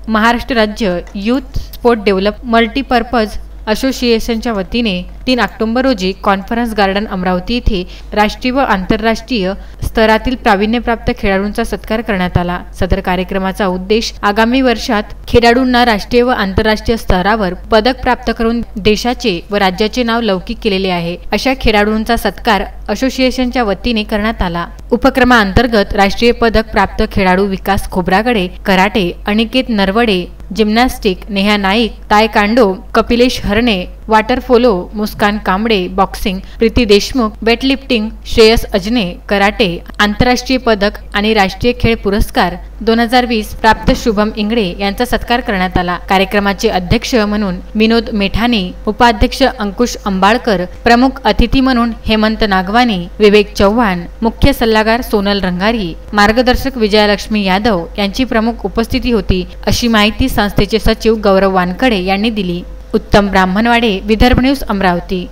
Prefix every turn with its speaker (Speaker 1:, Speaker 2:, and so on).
Speaker 1: महाराष्ट्र राज्य youth sport develop multipurpose असोसिएशनच्या वतीने 3 ऑक्टोबर रोजी कॉन्फरन्स गार्डन अमरावती येथे राष्ट्रीय व आंतरराष्ट्रीय स्तरातील प्रावीण्यप्राप्त खेळाडूंचा सत्कार करण्यात आला। सदर कार्यक्रमाचा उद्देश आगामी वर्षात खेळाडूंना राष्ट्रीय व आंतरराष्ट्रीय स्तरावर पदक प्राप्त करून देशाचे व राज्याचे नाव लौकिक केलेले आहे अशा खेळाडूंचा सत्कार असोसिएशनच्या वतीने करण्यात आला। उपक्रमाअंतर्गत राष्ट्रीय पदक प्राप्त खेळाडू Vikas Khobragade karate, Aniket Narwade gymnastic, Neha Naik taekwondo, Kapilesh Harne water polo, Muskan Kamble boxing, Preeti Deshmukh weightlifting, Shreyas Ajne karate आंतरराष्ट्रीय पदक आणि राष्ट्रीय खेळ पुरस्कार 2020 प्राप्त शुभम इंगळे यांचा सत्कार करण्यात आला। कार्यक्रमाचे अध्यक्ष म्हणून विनोद मेठाणे, उपाध्यक्ष अंकुश अंबाळकर, प्रमुख अतिथी म्हणून हेमंत नागवानी, विवेक चव्हाण, मुख्य सल्लागार सोनल रंगारी, मार्गदर्शक विजयलक्ष्मी यादव यांची प्रमुख उपस्थिती होती अशी माहिती संस्थेचे सचिव गौरव वानकडे यांनी दिली। उत्तम ब्राह्मणवाडे, विदर्भ न्यूज, अमरावती।